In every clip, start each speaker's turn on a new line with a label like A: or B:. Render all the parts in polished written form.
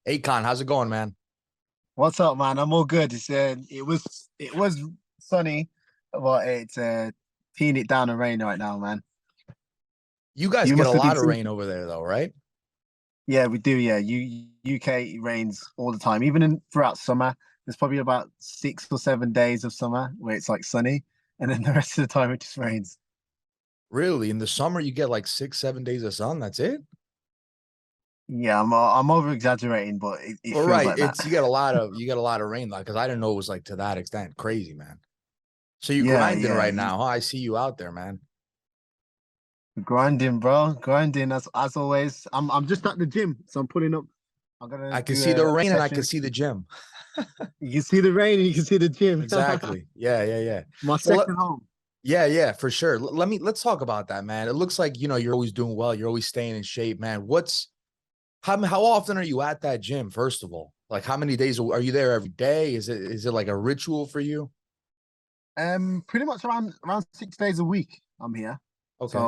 A: Akon, how's it going, man?
B: What's up, man? I'm all good. It was sunny, but it's teeing it down and rain right now, man.
A: You guys
B: You
A: get a
B: must have been
A: lot of
B: seeing.
A: rain over there, though, right?
B: Yeah, we do. Yeah, UK it rains all the time, even throughout summer. There's probably about 6 or 7 days of summer where it's like sunny, and then the rest of the time it just rains.
A: Really? In the summer, you get like 6, 7 days of sun. That's it?
B: Yeah, I'm over exaggerating, but it
A: All
B: feels
A: right.
B: like that.
A: It's you get a lot of rain, like because I didn't know it was like to that extent. Crazy, man. So you
B: Yeah,
A: grinding
B: yeah.
A: right now, huh? I see you out there, man.
B: Grinding, bro. Grinding as always. I'm just at the gym, so I'm pulling up. I'm gonna
A: I can
B: do
A: see the
B: a
A: rain and I can
B: session.
A: see the gym.
B: You can see the rain and you can see the gym.
A: Exactly. Yeah, yeah, yeah.
B: My
A: Well,
B: second home.
A: yeah, yeah, for sure. Let's talk about that, man. It looks like you're always doing well. You're always staying in shape, man. How often are you at that gym, first of all? Like how many days are you there every day? Is it like a ritual for you?
B: Pretty much around 6 days a week. I'm here.
A: Okay.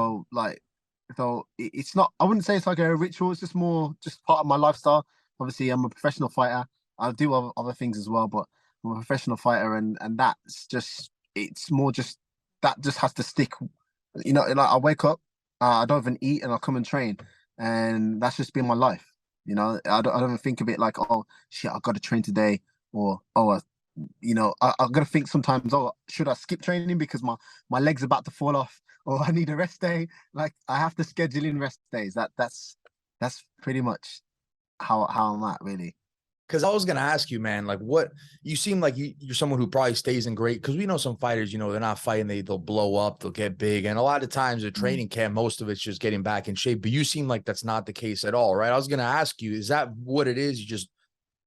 B: So it's not. I wouldn't say it's like a ritual. It's just more just part of my lifestyle. Obviously, I'm a professional fighter. I do other things as well, but I'm a professional fighter, and that's just it's more just that just has to stick. Like I wake up, I don't even eat, and I come and train, and that's just been my life. I don't even think of it like, oh shit, I got to train today, or I gotta think sometimes, oh, should I skip training because my leg's about to fall off, or I need a rest day. Like I have to schedule in rest days. That's pretty much how I'm at, really.
A: Because I was gonna ask you, man, like what you seem like you're someone who probably stays in great because we know some fighters, they're not fighting, they'll blow up, they'll get big. And a lot of times the
B: Mm.
A: training camp, most of it's just getting back in shape. But you seem like that's not the case at all, right? I was gonna ask you, is that what it is? You just,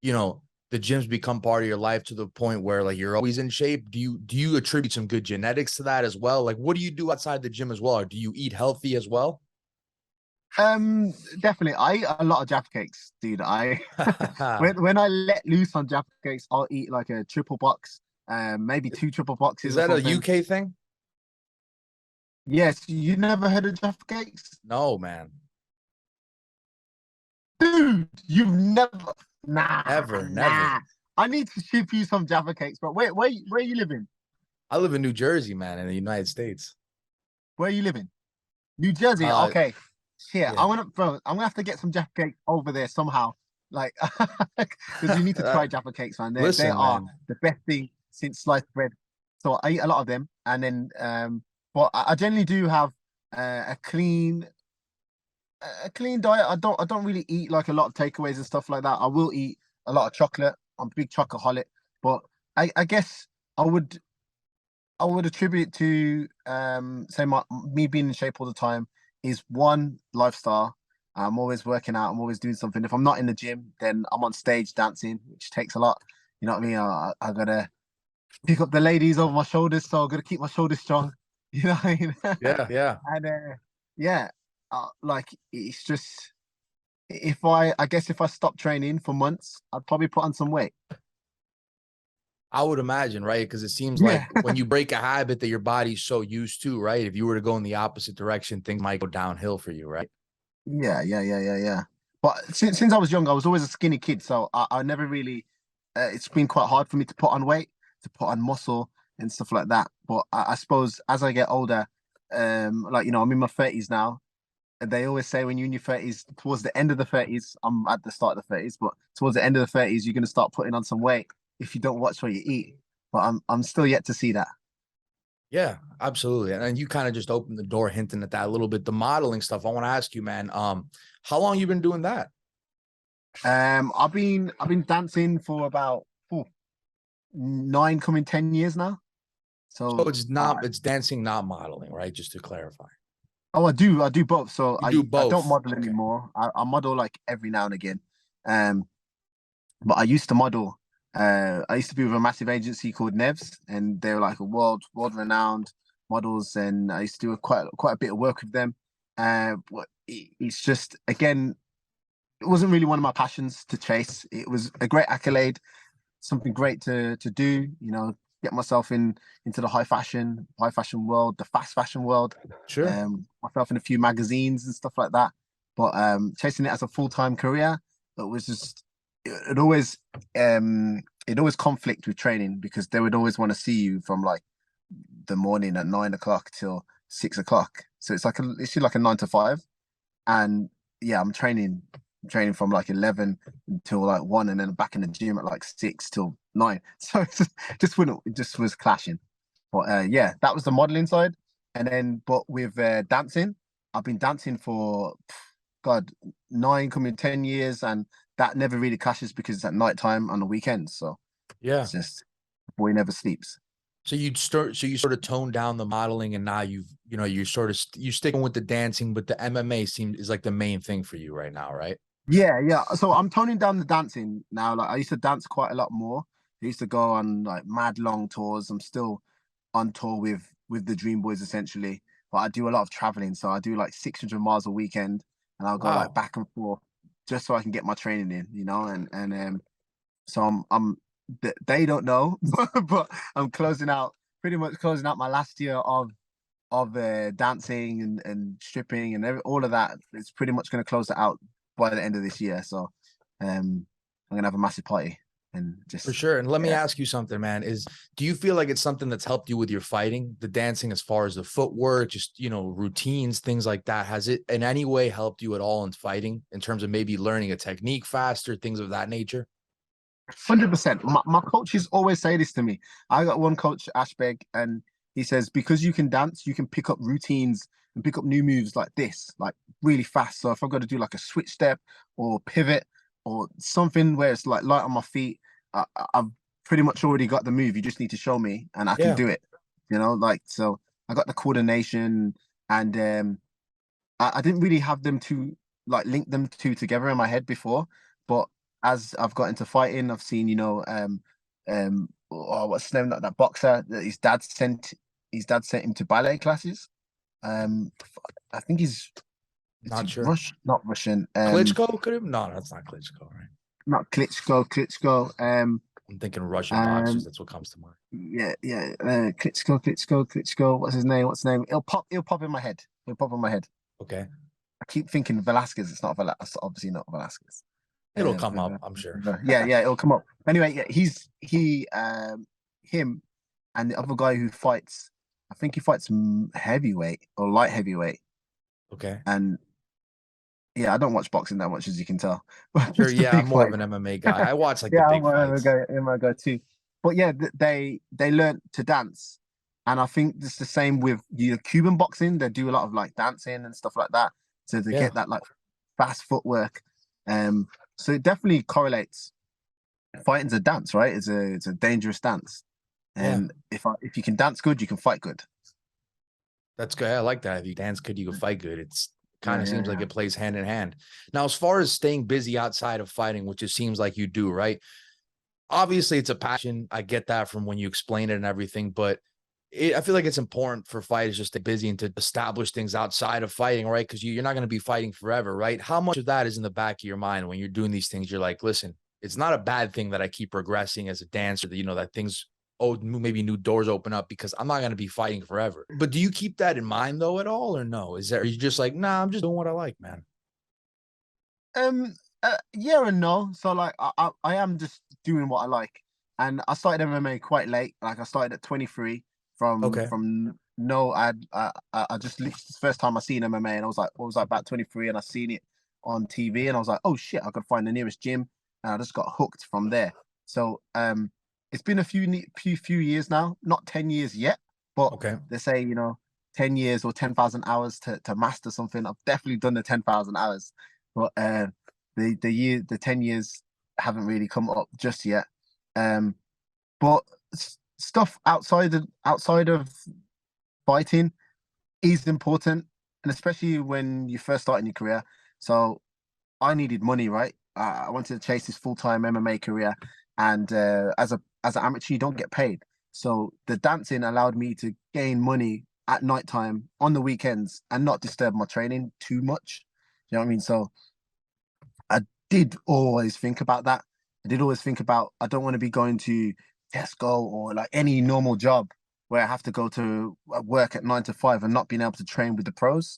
A: you know, the gym's become part of your life to the point where like you're always in shape. Do you attribute some good genetics to that as well? Like what do you do outside the gym as well? Or do you eat healthy as well?
B: Um, Definitely. I eat a lot of Jaffa cakes, dude. I when I let loose on Jaffa cakes, I'll eat like a triple box, maybe two triple
A: Is
B: boxes or
A: that a
B: something.
A: UK thing?
B: Yes, you never heard of Jaffa cakes?
A: No, man.
B: Dude, you've never. Nah,
A: Never, never.
B: nah. I need to ship you some Jaffa cakes, but where you living?
A: I live in New Jersey, man, in the United States.
B: Where you living? New Jersey.
A: Uh
B: Okay. Shit,
A: yeah.
B: I'm gonna have to get some Jaffa cakes over there somehow. Like, because you need to try Jaffa cakes, man. They
A: Listen,
B: are
A: man.
B: the best thing since sliced bread. So I eat a lot of them, and then but I generally do have a clean diet. I don't really eat like a lot of takeaways and stuff like that. I will eat a lot of chocolate. I'm a big chocoholic, but I guess I would I would attribute it to say my me being in shape all the time is one lifestyle. I'm always working out. I'm always doing something. If I'm not in the gym, then I'm on stage dancing, which takes a lot. You know what I mean? I gotta pick up the ladies over my shoulders, so I gotta keep my shoulders strong. You know what I mean?
A: Yeah, yeah.
B: And yeah, like it's just I guess if I stop training for months, I'd probably put on some weight.
A: I would imagine, right? Because it seems like
B: Yeah,
A: when you break a habit that your body's so used to, right? If you were to go in the opposite direction, things might go downhill for you, right?
B: yeah. But since I was young, I was always a skinny kid, so I never really. It's been quite hard for me to put on weight, to put on muscle and stuff like that. But I suppose as I get older, like I'm in my 30s now, and they always say when you're in your 30s, towards the end of the 30s, I'm at the start of the 30s, but towards the end of the 30s, you're gonna start putting on some weight if you don't watch what you eat. But I'm still yet to see that.
A: Yeah, absolutely. And you kind of just opened the door hinting at that a little bit. The modeling stuff. I want to ask you, man, how long you been doing that?
B: I've been dancing for about 9, coming 10 years now.
A: So
B: So
A: it's dancing, not modeling, right? Just to clarify.
B: I do both. So
A: You do
B: I don't
A: both.
B: model
A: Okay.
B: anymore. I model like every now and again. Um, but I used to model. I used to be with a massive agency called Nevs, and they're like a world renowned models, and I used to do quite a bit of work with them. But it's just again, it wasn't really one of my passions to chase. It was a great accolade, something great to do. Get myself into the high fashion world, the fast fashion world.
A: Sure.
B: Myself in a few magazines and stuff like that. But chasing it as a full-time career, it was just it always it always conflict with training because they would always want to see you from like the morning at 9 o'clock till 6 o'clock. So it's like it's like a 9 to 5. And yeah, I'm training from like 11 until like 1, and then back in the gym at like 6 till 9. So it just was clashing. But yeah, that was the modeling side. And then but with dancing, I've been dancing for God, 9 coming 10 years, and that never really clashes because it's at night time on the weekends. So
A: Yeah.
B: it's just boy never sleeps.
A: So you sort of tone down the modeling, and now you're sort of you sticking with the dancing, but the MMA is like the main thing for you right now, right?
B: Yeah, yeah. So I'm toning down the dancing now. Like I used to dance quite a lot more. I used to go on like mad long tours. I'm still on tour with the Dream Boys essentially, but I do a lot of traveling. So I do like 600 miles a weekend, and I'll go like
A: Wow.
B: back and forth just so I can get my training in, and so they don't know, but I'm pretty much closing out my last year of dancing and stripping and all of that. It's pretty much going to close it out by the end of this year. So I'm gonna have a massive party and
A: For
B: just
A: sure. And let me
B: yeah.
A: ask you something, man. Do you feel like it's something that's helped you with your fighting, the dancing, as far as the footwork, just, routines, things like that? Has it in any way helped you at all in fighting in terms of maybe learning a technique faster, things of that nature?
B: 100%. My coaches always say this to me. I got one coach, Ashbeg, and he says because you can dance, you can pick up routines and pick up new moves like this, like really fast. So if I've got to do like a switch step or pivot or something where it's like light on my feet, I've pretty much already got the move. You just need to show me, and I can
A: Yeah.
B: do it. Like so. I got the coordination, and I didn't really have them to like link them two together in my head before, but as I've got into fighting, I've seen, what's his name, that boxer that his dad sent him to ballet classes. Um, I think it's
A: Not sure.
B: Not Russian.
A: Klitschko could have? No, that's not Klitschko, right?
B: Not Klitschko.
A: I'm thinking Russian boxers.
B: Um,
A: That's what comes to mind.
B: yeah, yeah. Klitschko. What's his name? It'll pop in my head. It'll pop in my head.
A: Okay.
B: I keep thinking Velasquez. It's not Velasquez. Obviously not Velasquez.
A: It'll come up, I'm sure.
B: Yeah, yeah, it'll come up. Anyway, yeah, him, and the other guy who fights. I think he fights heavyweight or light heavyweight.
A: Okay.
B: And yeah, I don't watch boxing that much, as you can tell. But
A: Sure.
B: it's the
A: Yeah, I'm
B: big
A: more of
B: fight.
A: an MMA guy. I watch like the
B: Yeah,
A: big fights.
B: I'm gonna go too. But yeah, they learn to dance, and I think it's the same with Cuban boxing. They do a lot of like dancing and stuff like that, so they
A: Yeah.
B: get that like fast footwork. So it definitely correlates. Fighting's a dance, right? It's a dangerous dance,
A: Yeah.
B: and if you can dance good, you can fight good.
A: That's good. I like that. If you dance good, you can fight good. It's kind
B: Yeah,
A: of
B: yeah,
A: seems like
B: yeah.
A: it plays hand in hand. Now, as far as staying busy outside of fighting, which it seems like you do, right? Obviously, it's a passion. I get that from when you explain it and everything, but I feel like it's important for fighters just to stay busy and to establish things outside of fighting, right? Because you're not going to be fighting forever, right? How much of that is in the back of your mind when you're doing these things? You're like, listen, it's not a bad thing that I keep progressing as a dancer, that things, oh, maybe new doors open up because I'm not going to be fighting forever. But do you keep that in mind though at all, or no? Are you just like, nah, I'm just doing what I like, man?
B: Um, yeah and no. So like, I am just doing what I like, and I started MMA quite late. Like I started at 23. From
A: Okay.
B: from no, I just literally the first time I seen MMA, and I was like, what was I, about 23, and I seen it on TV, and I was like, oh shit, I could find the nearest gym, and I just got hooked from there. So it's been a few years now, not 10 years yet, but
A: Okay.
B: they say 10 years or 10,000 hours to master something. I've definitely done the 10,000 hours, but the 10 years haven't really come up just yet. Um, but stuff outside of fighting is important, and especially when you first start in your career. So I needed money, right? I wanted to chase this full-time MMA career, and as an amateur, you don't get paid. So the dancing allowed me to gain money at nighttime on the weekends and not disturb my training too much. You know what I mean? So I did always think about that. I did always think about I don't want to be going to Tesco or like any normal job where I have to go to work at 9 to 5 and not being able to train with the pros.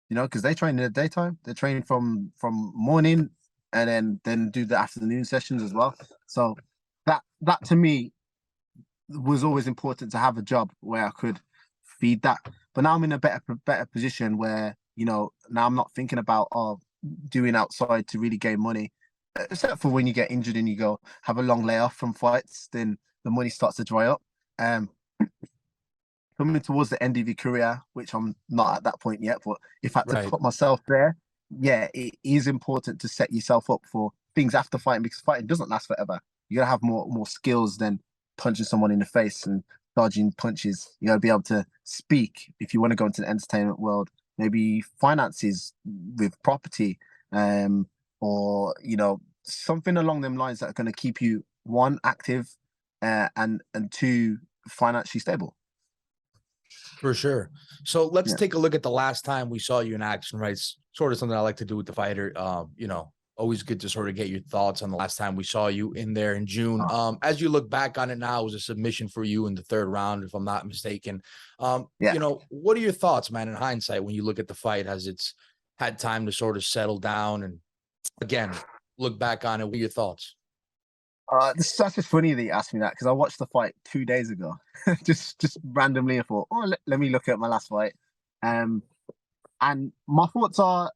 B: Because they train in the daytime. They train from morning. and then do the afternoon sessions as well. So that to me was always important to have a job where I could feed that. But now I'm in a better position where, you know, now I'm not thinking about doing outside to really gain money. Except for when you get injured and you go have a long layoff from fights, then the money starts to dry up. Coming towards the end of your career, which I'm not at that point yet, but if I had to
A: Right.
B: put myself there, yeah, it is important to set yourself up for things after fighting, because fighting doesn't last forever. You gotta have more skills than punching someone in the face and dodging punches. You gotta be able to speak if you want to go into the entertainment world, maybe finances with property, or you know, something along them lines that are going to keep you, one, active, and two, financially stable.
A: For sure. So let's
B: Yeah.
A: take a look at the last time we saw you in action, right? It's sort of something I like to do with the fighter. You know, always good to sort of get your thoughts on the last time we saw you in there in June. As you look back on it now, it was a submission for you in the third round, if I'm not mistaken.
B: Yeah.
A: You know, what are your thoughts, man, in hindsight, when you look at the fight? Has it's had time to sort of settle down and again, look back on it? What are your thoughts?
B: It's such a funny that you asked me that, because I watched the fight 2 days ago. just randomly, I thought, oh, let me look at my last fight. Um, and my thoughts are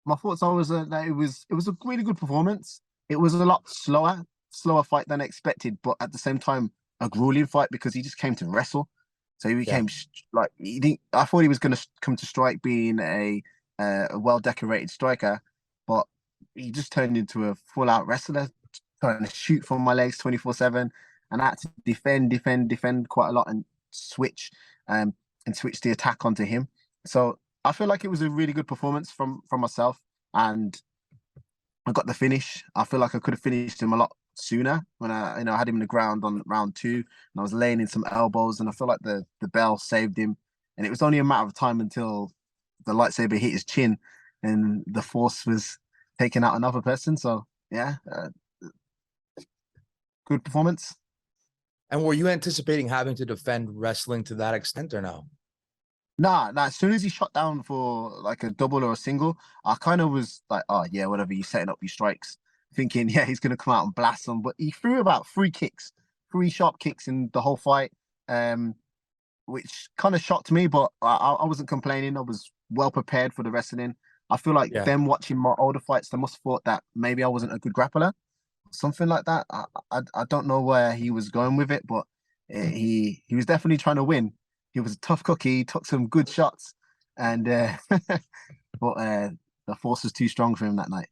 B: was that it was a really good performance. It was a lot slower fight than expected, but at the same time a grueling fight, because he just came to wrestle. So he
A: Yeah.
B: became like he didn't. I thought he was going to come to strike, being a well decorated striker, but he just turned into a full out wrestler, trying to shoot from my legs 24/7, and I had to defend quite a lot, and switch um and switch the attack onto him. So I feel like it was a really good performance from myself, and I got the finish. I feel like I could have finished him a lot sooner when I had him in the ground on round two, and I was laying in some elbows, and I feel like the bell saved him, and it was only a matter of time until the lightsaber hit his chin, and the force was taking out another person. So yeah, good performance.
A: And were you anticipating having to defend wrestling to that extent or no?
B: Nah. As soon as he shot down for like a double or a single, I kind of was like, oh yeah, whatever. You're setting up your strikes, thinking, yeah, he's gonna come out and blast them. But he threw about three sharp kicks in the whole fight, um, which kind of shocked me. But I wasn't complaining. I was well prepared for the wrestling. I feel like
A: Yeah.
B: them watching my older fights, they must have thought that maybe I wasn't a good grappler, something like that. I don't know where he was going with it, but he was definitely trying to win. He was a tough cookie. He took some good shots, and but the force was too strong for him that night.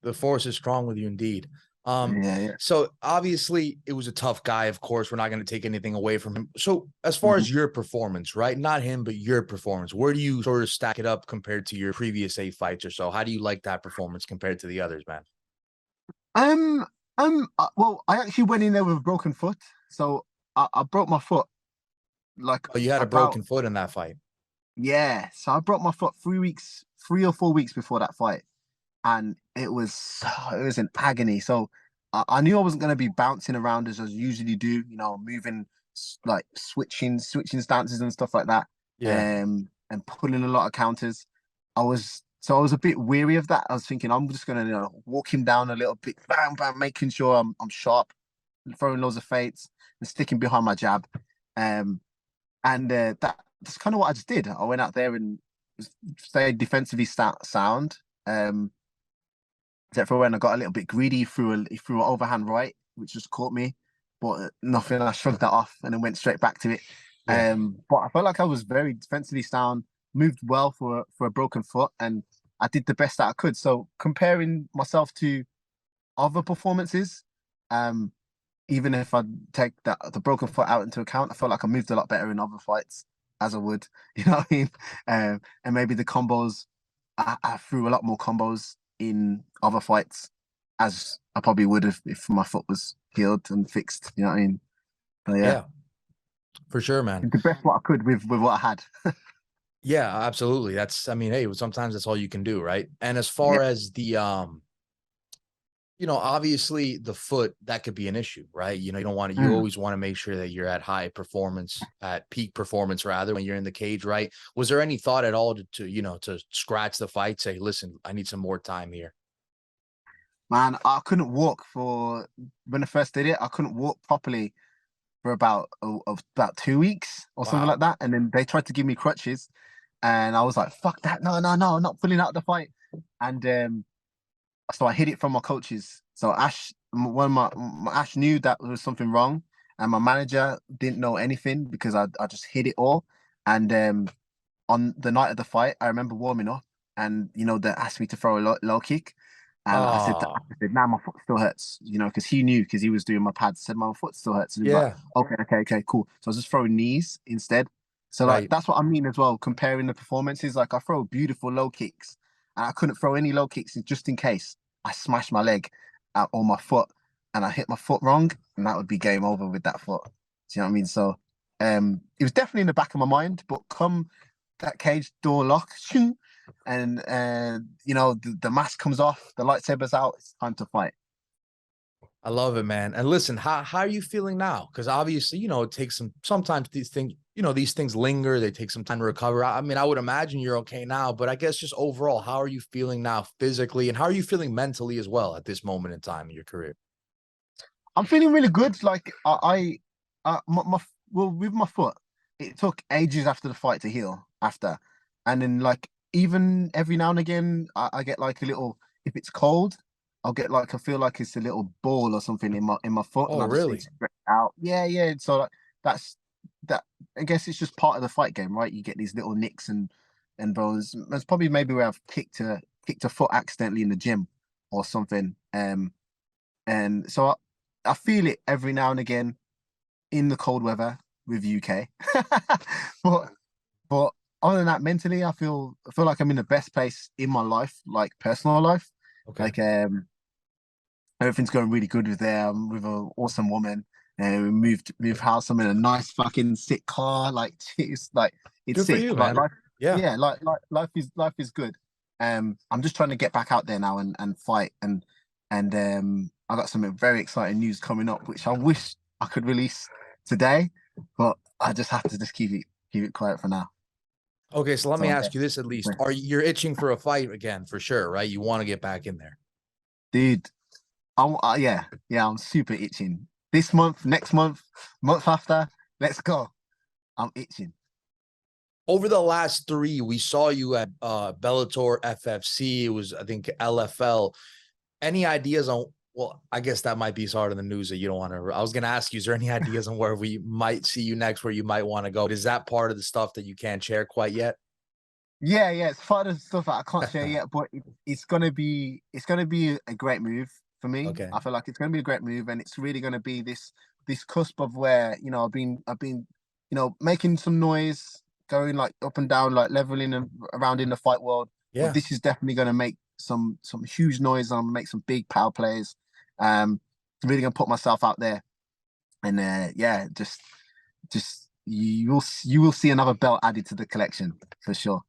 A: The force is strong with you indeed.
B: Yeah, yeah.
A: So obviously it was a tough guy. Of course, we're not going to take anything away from him. So as far
B: Mhm.
A: as your performance, right? Not him, but your performance. Where do you sort of stack it up compared to your previous 8 fights or so? How do you like that performance compared to the others, man?
B: Um, well, I actually went in there with a broken foot, so I broke my foot like
A: Oh, you had a
B: about,
A: broken foot in that fight.
B: yeah. So I broke my foot 3 weeks, 3 or 4 weeks before that fight, and it was in agony. So I knew I wasn't going to be bouncing around as I usually do, you know, moving, like switching stances and stuff like that,
A: Yeah.
B: and pulling a lot of counters. I was a bit weary of that. I was thinking I'm just going to, you know, walk him down a little bit, bam, bam, making sure I'm sharp, throwing loads of feints and sticking behind my jab. Um, and that's kind of what I just did. I went out there and stayed defensively sound. Except for when I got a little bit greedy, he threw an overhand right, which just caught me, but nothing. I shrugged that off and then went straight back to it.
A: Yeah.
B: But I felt like I was very defensively sound, moved well for a broken foot, and I did the best that I could. So comparing myself to other performances, um, even if I take the broken foot out into account, I felt like I moved a lot better in other fights as I would, you know what I mean? And maybe the combos, I threw a lot more combos in other fights, as I probably would have if my foot was healed and fixed, you know what I mean? But yeah,
A: Yeah, for sure, man.
B: did the best what I could with what I had.
A: Yeah, absolutely. That's, I mean, hey, sometimes that's all you can do, right? And as
B: Yeah.
A: far as the you know, obviously the foot, that could be an issue, right? You know, you don't want to, you
B: Mm.
A: always want to make sure that you're at high performance, at peak performance, rather, when you're in the cage, right? Was there any thought at all to you know, to scratch the fight, say, listen, I need some more time here?
B: Man, I couldn't walk for when I first did it. I couldn't walk properly for about 2 weeks or something like
A: Wow.
B: that. And then they tried to give me crutches, and I was like, "Fuck that! No, no, no! I'm not pulling out the fight." And so I hid it from my coaches. So when my Ash knew that there was something wrong, and my manager didn't know anything because I just hid it all. And on the night of the fight, I remember warming up, and they asked me to throw a low kick, and I
A: Oh,
B: said, "Nah, my foot still hurts," because he knew because he was doing my pads. Said my foot still hurts, and he was like,
A: yeah,
B: "Okay, okay, okay, cool." So I was just throwing knees instead. So like
A: right.
B: that's what I mean as well. Comparing the performances, like I throw beautiful low kicks, and I couldn't throw any low kicks just in case I smashed my leg out or my foot, and I hit my foot wrong, and that would be game over with that foot. Do you know what I mean? So it was definitely in the back of my mind, but come that cage door lock, and the mask comes off, the lightsaber's out, it's time to fight.
A: I love it, man. And listen, how are you feeling now? Because obviously, it takes sometimes these things linger, they take some time to recover. I mean, I would imagine you're okay now, but I guess just overall, how are you feeling now physically and how are you feeling mentally as well at this moment in time in your career?
B: I'm feeling really good. Like well, with my foot, it took ages after the fight to heal after, and then like even every now and again, I get like a little. If it's cold, I'll get like I feel like it's a little ball or something in my foot, and
A: Oh,
B: I just need
A: really?
B: to stretch it out. Yeah, yeah. So like that's that. I guess it's just part of the fight game, right? You get these little nicks and bones. That's probably maybe where I've kicked a foot accidentally in the gym or something. And so I feel it every now and again in the cold weather with UK. but but other than that, mentally, I feel like I'm in the best place in my life, like personal life.
A: Okay.
B: Like everything's going really good with an awesome woman. And we moved house. I'm in a nice fucking sick car. Like it's
A: Good for
B: sick.
A: you,
B: Like
A: man.
B: life,
A: Yeah.
B: yeah. Like life is good. I'm just trying to get back out there now and fight and I got some very exciting news coming up, which I wish I could release today, but I just have to just keep it quiet for now.
A: Okay, so let me
B: So
A: ask you this at least.
B: yeah.
A: Are you're itching for a fight again for sure, right? You want to get back in there.
B: Dude, yeah, I'm super itching. This month, next month, month after, let's go. I'm itching.
A: Over the last three, we saw you at Bellator FFC. It was, I think, LFL. Any ideas on, well, I guess that might be sort of the news that you don't want to. I was going to ask you, is there any ideas on where we might see you next, where you might want to go? Is that part of the stuff that you can't share quite yet?
B: Yeah, yeah, it's part of the stuff that I can't share yet, but it's gonna be a great move for me.
A: Okay.
B: I feel like it's gonna be a great move, and it's really gonna be this cusp of where I've been making some noise, going like up and down, like leveling around in the fight world. But
A: Yeah.
B: this is definitely gonna make some huge noise. I'm make some big power plays. Um, really gonna put myself out there, and yeah, just you will see another belt added to the collection for sure.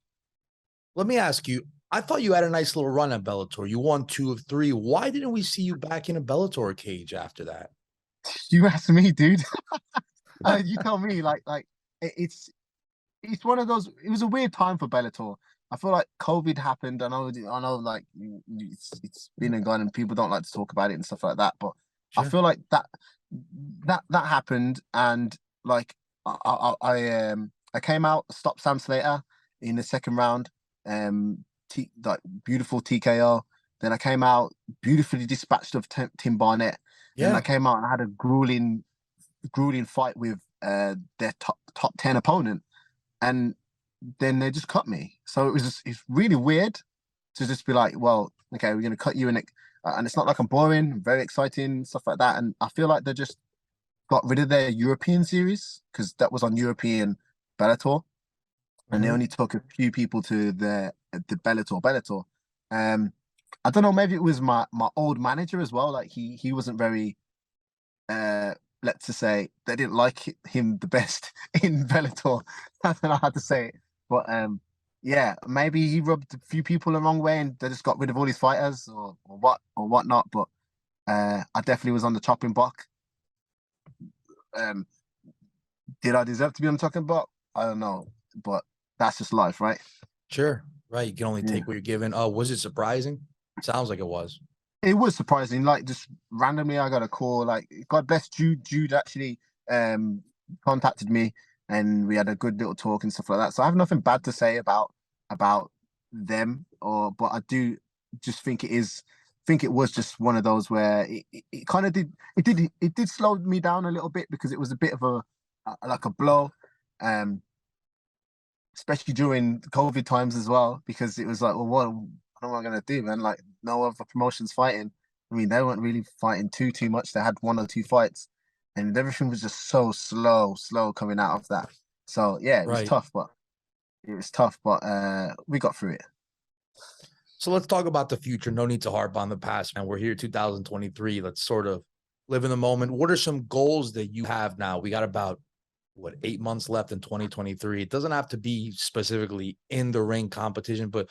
A: Let me ask you. I thought you had a nice little run at Bellator. You won 2 of 3. Why didn't we see you back in a Bellator cage after that?
B: You asked me, dude. You tell me, like it's one of those. It was a weird time for Bellator. I feel like COVID happened. I know, like it's been and gone, and people don't like to talk about it and stuff like that. But I
A: Sure.
B: feel like that happened, and like I came out, stopped Sam Slater in the second round, like beautiful TKO. Then I came out beautifully dispatched of Tim Barnett. Then I
A: Yeah.
B: came out and I had a grueling fight with their top 10 opponent, and then they just cut me. So it's really weird to just be like, well, okay, we're gonna cut you, and it's not like I'm boring, very exciting stuff like that. And I feel like they just got rid of their European series because that was on European Bellator, and they
A: Mhm.
B: only took a few people to the Bellator. Um, I don't know, maybe it was my old manager as well. Like he wasn't very uh let's just say they didn't like him the best in Bellator. I don't know how to say it, but yeah, maybe he rubbed a few people the wrong way, and they just got rid of all his fighters or whatnot. But I definitely was on the chopping block. Um, did I deserve to be on the chopping block? I don't know, but that's just life, right?
A: Sure. Right. You can only
B: Yeah.
A: take what you're given. Oh, was it surprising? Sounds like it was.
B: It was surprising. Like just randomly, I got a call. Like God bless Jude. Jude actually contacted me, and we had a good little talk and stuff like that. So I have nothing bad to say about them, or but I do just think think it was just one of those where it kind of did slow me down a little bit because it was a bit of like a blow. Um, Especially during COVID times as well, because it was like, well, what am I gonna do, man? Like, no other promotions fighting. I mean, they weren't really fighting too much. They had one or two fights, and everything was just so slow coming out of that. So yeah,
A: Right.
B: it was tough, but we got through it.
A: So let's talk about the future. No need to harp on the past, man. We're here 2023. Let's sort of live in the moment. What are some goals that you have now? We got about what 8 months left in 2023. It doesn't have to be specifically in the ring competition, but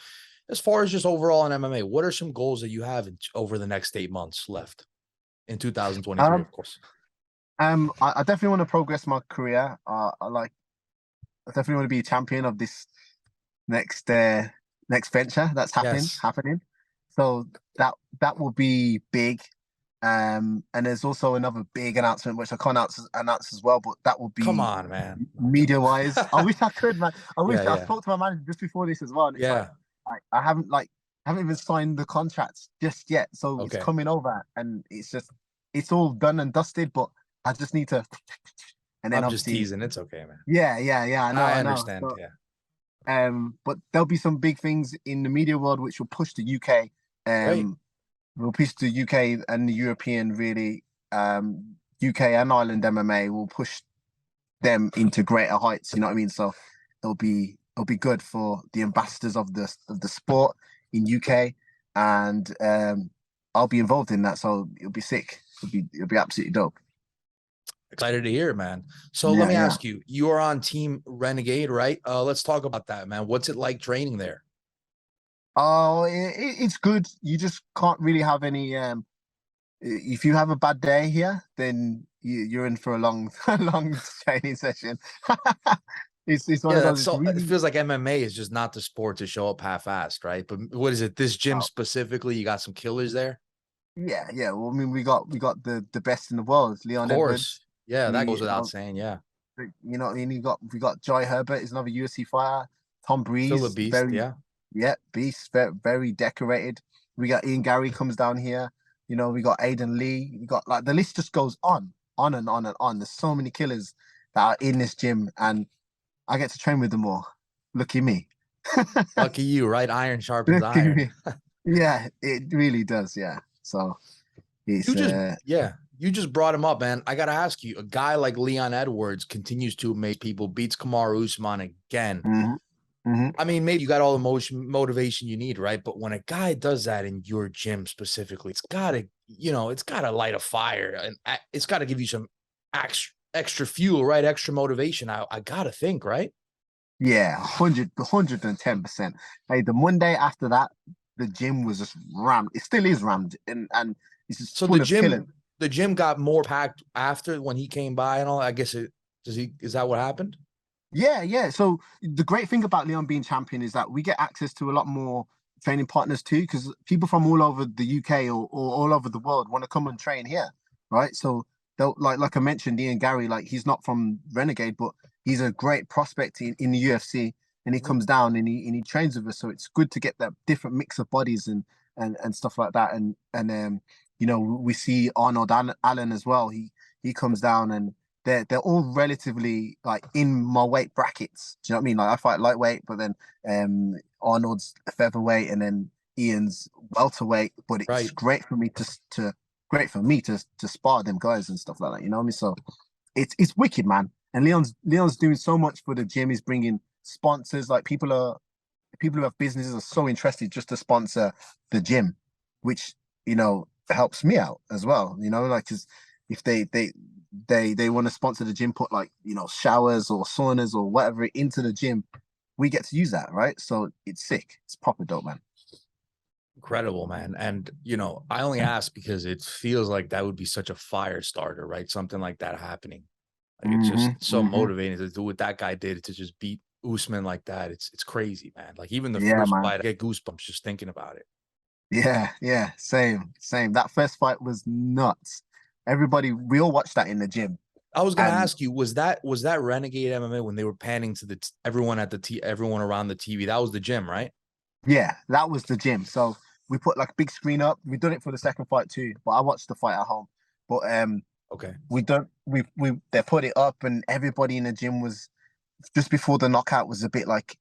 A: as far as just overall in MMA, what are some goals that you have over the next 8 months left in 2023,
B: Um,
A: of course?
B: I definitely want to progress my career. I definitely want to be a champion of this next next venture that's
A: Yes.
B: happening. So that will be big. And there's also another big announcement which I can't announce as well, but that will
A: Come
B: be
A: on, man. No, I'm
B: media
A: joking.
B: wise. I wish I could, man. I wish
A: Yeah,
B: I
A: yeah.
B: spoke to my manager just before this as well, and it's like
A: Yeah.
B: I haven't even signed the contracts just yet, so it's
A: Okay.
B: coming over, and it's all done and dusted, but I just need to, and then
A: I'm just
B: obviously,
A: teasing. It's okay, man.
B: yeah,
A: I
B: I know.
A: understand.
B: So,
A: Yeah.
B: but there'll be some big things in the media world which will push the UK.
A: Great.
B: Will push the UK and the European really. UK and Ireland MMA will push them into greater heights. You know what I mean? So it'll be good for the ambassadors of the sport in UK, and I'll be involved in that. So it'll be sick. It'll be absolutely dope.
A: Excited to hear it, man. So let
B: Yeah,
A: me
B: yeah.
A: ask you, you are on Team Renegade, right? Let's talk about that, man. What's it like training there?
B: Oh, it's good. You just can't really have any. If you have a bad day here, then you're in for a long, long training session. It's one
A: Yeah,
B: of
A: that's
B: those. It's
A: so it
B: really.
A: feels like MMA is just not the sport to show up half-assed, right? But what is it? This gym
B: Oh,
A: specifically, you got some killers there?
B: yeah. Well, I mean, we got the best in the world,
A: Of
B: Leon
A: course.
B: Edwards.
A: Yeah, that goes
B: We
A: without saying. Yeah.
B: you know what I mean. We got Joy Herbert is another UFC fighter. Tom
A: Still a
B: Breeze,
A: beast. Yeah.
B: yeah, beast, very decorated. We got Ian Gary comes down here. You know, we got Aiden Lee. We got like the list just goes on and on and on. There's so many killers that are in this gym, and I get to train with them all. Lucky me.
A: Lucky you, right? Iron sharpens
B: Lucky
A: iron.
B: me. Yeah, it really does. Yeah. So it's
A: You just, yeah, you just brought him up, man. I got to ask you, a guy like Leon Edwards continues to amaze people, beats Kamaru Usman again.
B: mhm, mhm.
A: I mean, maybe you got all the motivation you need, right? But when a guy does that in your gym specifically, it's got to, it's got to light a fire, and it's got to give you some extra fuel, right? Extra motivation. I got to think, right?
B: Yeah, 110%. Hey, the Monday after that, the gym was just rammed. It still is rammed, and it's just
A: So the
B: full of killers.
A: gym, the gym got more packed after when he came by and all. I guess is that what happened?
B: Yeah. So the great thing about Leon being champion is that we get access to a lot more training partners too, because people from all over the UK or all over the world want to come and train here, right? So they'll like I mentioned, Ian Gary, like he's not from Renegade, but he's a great prospect in the UFC, and he
A: Mhm.
B: comes down and he trains with us. So it's good to get that different mix of bodies and stuff like that. And you know, we see Arnold Allen as well. He comes down, and they're all relatively like in my weight brackets. Do you know what I mean? Like I fight lightweight, but then Arnold's a featherweight, and then Ian's welterweight. But it's
A: Right.
B: great for me to spar them guys and stuff like that. You know what I mean? So it's wicked, man. And Leon's doing so much for the gym. He's bringing sponsors. Like people who have businesses are so interested just to sponsor the gym, which helps me out as well. Like because if they want to sponsor the gym, put like showers or saunas or whatever into the gym, we get to use that, right? So it's sick. It's proper dope, man.
A: Incredible, man. And, I only ask because it feels like that would be such a fire starter, right? Something like that happening. Like it's just so
B: Hmm.
A: motivating to do what that guy did, to just beat Usman like that. It's crazy, man. Like even the
B: Yeah,
A: first
B: man.
A: fight, I get goosebumps just thinking about it.
B: Yeah, same. That first fight was nuts. Everybody, we all watched that in the gym.
A: I was gonna
B: And
A: ask you, was that Renegade MMA when they were panning to everyone at everyone around the TV? That was the gym, right?
B: yeah, that was the gym. So we put like a big screen up. We done it for the second fight too, but I watched the fight at home. But
A: Okay.
B: we they put it up, and everybody in the gym was just before the knockout was a bit like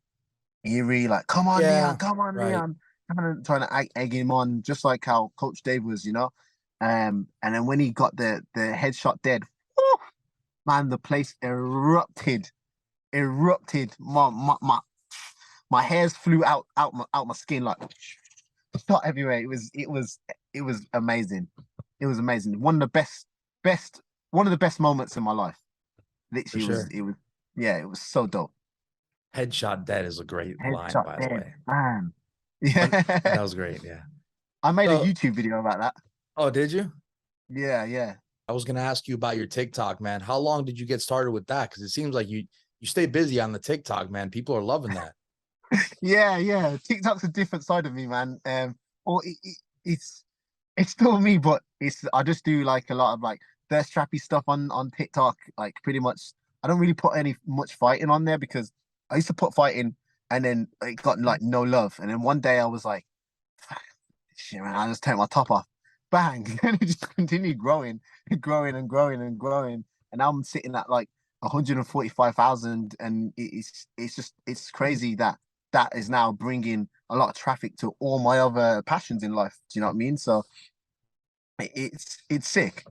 B: eerie, like
A: Yeah.
B: Come on,
A: Right.
B: Leon, kind of trying to egg him on, just like how Coach Dave was, you know. And then when he got the headshot dead, whew, man, the place erupted. My hairs flew out my skin like shot everywhere. It was amazing. It was amazing. One of the best one of the best moments in my life.
A: For
B: Literally,
A: sure.
B: it was yeah, it was so dope.
A: Headshot dead is a great line,
B: Headshot
A: by the
B: dead,
A: way.
B: man.
A: When
B: Yeah,
A: that was great. Yeah.
B: I made a
A: So,
B: YouTube video about that.
A: oh, did you?
B: Yeah.
A: I was gonna ask you about your TikTok, man. How long did you get started with that? Because it seems like you stay busy on the TikTok, man. People are loving that.
B: Yeah. TikTok's a different side of me, man. Or it's still me, but it's I just do like a lot of like thirst trappy stuff on TikTok. Like pretty much, I don't really put any much fighting on there because I used to put fighting and then it got like no love. And then one day I was like, shit, man, I just take my top off, bang, and it just continued growing, and growing and growing and growing. And now I'm sitting at like 145,000, and it's crazy that that is now bringing a lot of traffic to all my other passions in life. Do you know what I mean? So it's sick.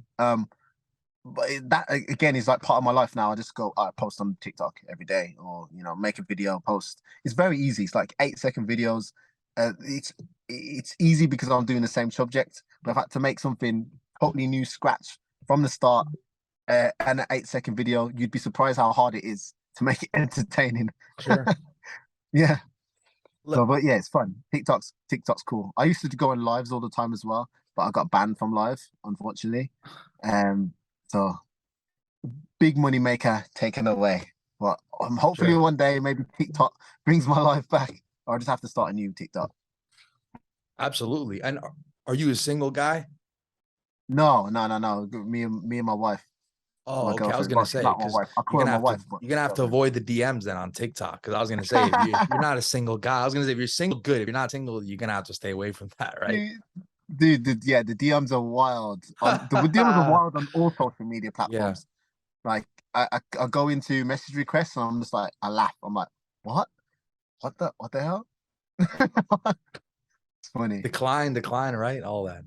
B: But that again is like part of my life now. I just go, I post on TikTok every day, or make a video, post. It's very easy. It's like 8-second videos. It's easy because I'm doing the same subject. But if I had to make something totally new, scratch from the start, and an 8-second video, you'd be surprised how hard it is to make it entertaining.
A: Sure.
B: Yeah. So,
A: Look,
B: but yeah, it's fun. TikTok's cool. I used to go on lives all the time as well, but I got banned from live, unfortunately. Um, so big money maker taken away. But hopefully
A: sure.
B: one day maybe TikTok brings my life back, or I just have to start a new TikTok.
A: Absolutely. And are you a single guy?
B: No. Me and my wife,
A: Oh,
B: my
A: okay. I was
B: girlfriend.
A: gonna
B: Well, she's
A: say
B: not my
A: because
B: wife. I call her my wife, but
A: you're gonna have to
B: girlfriend.
A: avoid the DMs then on TikTok. Because I was gonna say if you're not a single guy, I was gonna say if you're single, good. If you're not single, you're gonna have to stay away from that, right?
B: Yeah, the DMs are wild. The DMs are wild on all social media
A: Yeah.
B: platforms. Like I go into message requests and I'm just like I laugh. I'm like, what? What the hell? It's funny.
A: Decline, right? All that.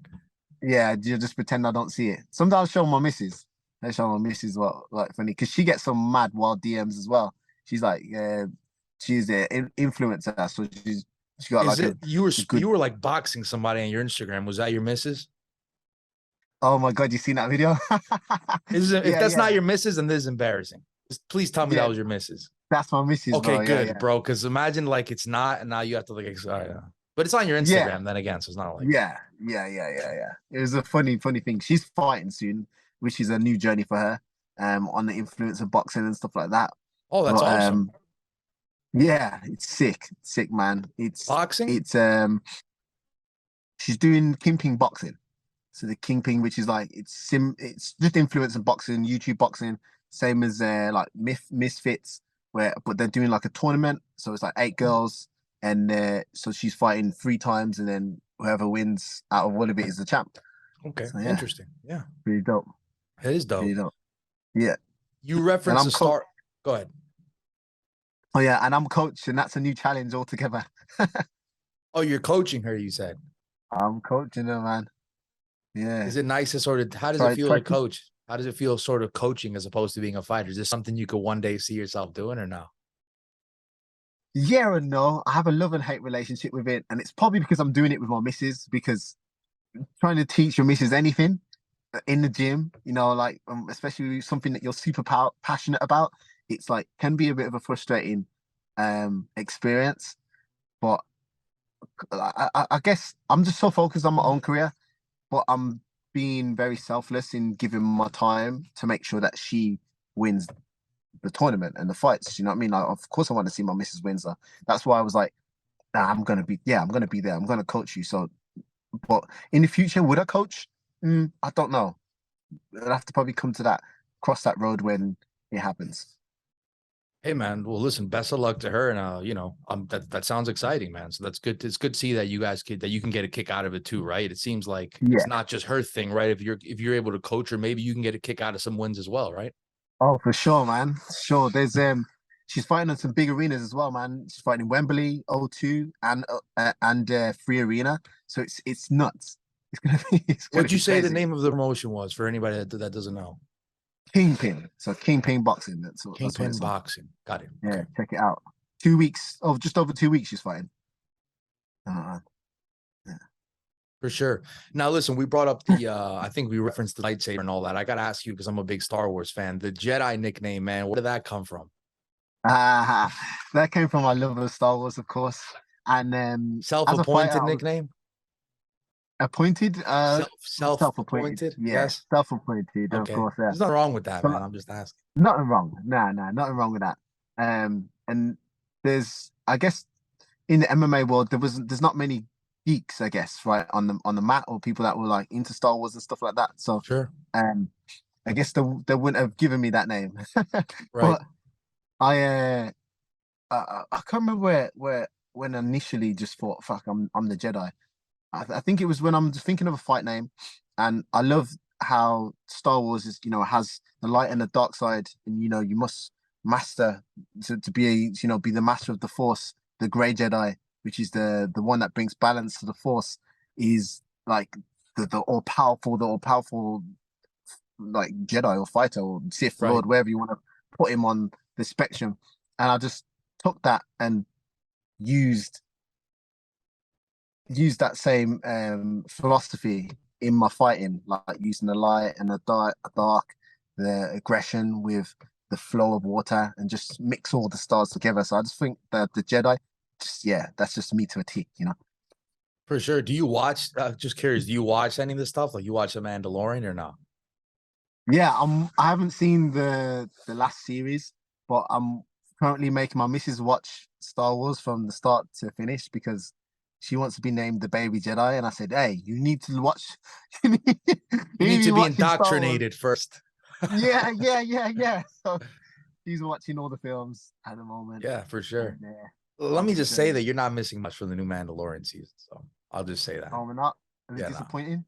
B: Yeah, you just pretend I don't see it. Sometimes I show my missus. I show my missus what like funny because she gets some mad wild DMs as well. She's like, she's an influencer, so she got
A: Is
B: like
A: it
B: a
A: you
B: good.
A: were like boxing somebody on your Instagram? Was that your missus?
B: Oh my god, you seen that video?
A: Is it, if
B: Yeah,
A: that's
B: yeah,
A: not your missus, then this is embarrassing. Please tell me that
B: yeah.
A: was your missus.
B: That's my missus,
A: Okay,
B: bro. Yeah,
A: good,
B: yeah,
A: bro. Because imagine like it's not, and now you have to like, but it's on your
B: yeah.
A: Instagram then again, so it's not like,
B: Yeah. It was a funny thing. She's fighting soon, which is a new journey for her, on the influence of boxing and stuff like that.
A: oh, that's
B: But
A: awesome.
B: yeah, it's sick, man.
A: Boxing.
B: She's doing Kingpin boxing. So the Kingpin, which is like it's just influence of boxing, YouTube boxing, same as like Misfits, where but they're doing like a tournament. So it's like 8 girls, and so she's fighting 3 times, and then whoever wins out of all of it is the champ.
A: Okay,
B: So yeah,
A: interesting. Yeah,
B: pretty dope.
A: it is
B: Pretty
A: dope.
B: dope. Yeah,
A: You
B: and
A: reference
B: I'm
A: a
B: coach.
A: start. Go ahead.
B: Oh yeah, and I'm coach, and that's a new challenge altogether.
A: Oh, you're coaching her. You said.
B: I'm coaching her, man. Yeah,
A: Is it nice to sort of? How does it feel
B: try
A: to
B: to.
A: coach? How does it feel, sort of coaching as opposed to being a fighter? Is this something you could one day see yourself doing, or no?
B: Yeah and no. I have a love and hate relationship with it, and it's probably because I'm doing it with my missus. Because trying to teach your missus anything in the gym, like especially something that you're super passionate about, it's like can be a bit of a frustrating experience. But I guess I'm just so focused on my own career, but I'm being very selfless in giving my time to make sure that she wins the tournament and the fights. You know what I mean? Like, of course, I want to see my missus win. So that's why I was like, nah, I'm gonna be there. I'm gonna coach you. So But in the future, would I coach? I don't know. I'll have to probably come to that, cross that road when it happens.
A: Hey man, well listen, best of luck to her, and you know, that sounds exciting, man. So that's good. It's good to see that you can get a kick out of it too, right? It seems like it's
B: Yeah.
A: not just her thing, right? If you're able to coach her, maybe you can get a kick out of some wins as well, right?
B: Oh, for sure, man. Sure. She's fighting on some big arenas as well, man. She's fighting in Wembley, O2, and Free Arena. So it's nuts. It's gonna
A: What'd you
B: be
A: say the
B: crazy.
A: name of the promotion was for anybody that doesn't know?
B: Kingpin. So Kingpin Boxing. That's what
A: Kingpin
B: it's on.
A: Boxing. Got it.
B: Yeah,
A: Okay.
B: check it out. 2 weeks. Oh, just over 2 weeks she's fighting. Yeah.
A: For sure. Now, listen, we brought up the, I think we referenced the lightsaber and all that. I got to ask you because I'm a big Star Wars fan. The Jedi nickname, man, where did that come from?
B: That came from my love of Star Wars, of course. And as a fighter,
A: Self-appointed
B: I was
A: nickname?
B: appointed, self-appointed.
A: Self-appointed?
B: Yeah,
A: Yes.
B: self-appointed, of
A: Okay.
B: course. Yeah.
A: There's nothing wrong with that,
B: So
A: man. I'm just asking.
B: nothing wrong. Nah, nothing wrong with that. And I guess, in the MMA world, there's not many geeks, I guess, right, on the mat, or people that were like into Star Wars and stuff like that. So,
A: Sure.
B: um, I guess they wouldn't have given me that name.
A: Right.
B: But I I can't remember where when I initially just thought, fuck, I'm the Jedi. I think it was when I'm just thinking of a fight name, and I love how Star Wars is, has the light and the dark side, and you must master to be be the master of the Force. The Grey Jedi, which is the one that brings balance to the Force, is like the all powerful like Jedi or fighter or Sith
A: Right.
B: Lord, wherever you want to put him on the spectrum. And I just took that and used that same philosophy in my fighting, like using the light and the dark, the aggression with the flow of water, and just mix all the stars together. So I just think that the Jedi, that's just me to a T.
A: For sure. Do you watch, just curious, do you watch any of this stuff? Like you watch The Mandalorian or not?
B: Yeah, I haven't seen the last series, but I'm currently making my missus watch Star Wars from the start to finish because she wants to be named the baby Jedi, and I said, "Hey, you need to watch. You need, you
A: You
B: need
A: need
B: to
A: to
B: be
A: be
B: watching Star Wars."
A: indoctrinated first.
B: Yeah. So she's watching all the films at the moment,
A: Yeah, for sure.
B: and
A: Let
B: I'm
A: me
B: just
A: just say that you're not missing much from the new Mandalorian season. So I'll just say that.
B: oh, we're not a bit
A: Yeah, no.
B: disappointing.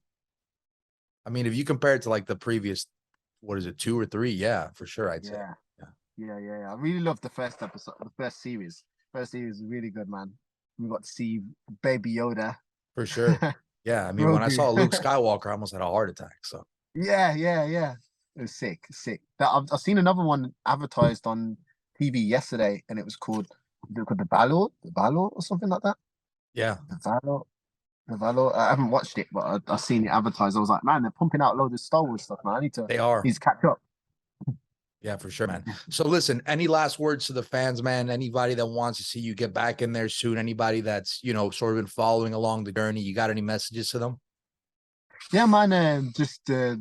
A: I mean, if you compare it to like the previous, what is it, 2 or 3? Yeah, for sure, I'd say.
B: Yeah,
A: Yeah,
B: yeah. I really loved the first episode, the first series. First series is really good, man. We got to see Baby Yoda.
A: for sure. Yeah, I mean, when I
B: Grogu.
A: saw Luke Skywalker, I almost had a heart attack. So
B: Yeah. It was sick. I've seen another one advertised on TV yesterday, and it was called the Valor or something like that.
A: yeah,
B: The Valor, the Valor. I haven't watched it, but I've seen it advertised. I was like, man, they're pumping out loads of Star Wars stuff, man. I
A: they are.
B: need to catch up.
A: Yeah, for sure, man. So listen, any last words to the fans, man? Anybody that wants to see you get back in there soon? Anybody that's, sort of been following along the journey? You got any messages to them?
B: Yeah, man. Just a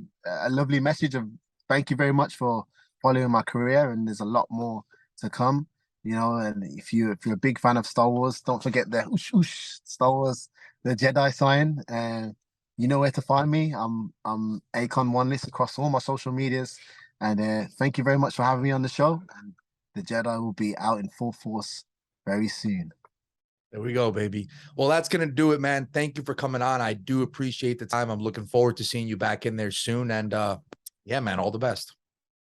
B: lovely message of thank you very much for following my career, and there's a lot more to come. And if you're a big fan of Star Wars, don't forget the whoosh, whoosh, Star Wars, the Jedi sign. You know where to find me. I'm Akonne Wanliss across all my social medias, and thank you very much for having me on the show. And the Jedi will be out in full force very soon.
A: There we go, baby. Well, that's going to do it, man. Thank you for coming on. I do appreciate the time. I'm looking forward to seeing you back in there soon. And yeah, man, all the best.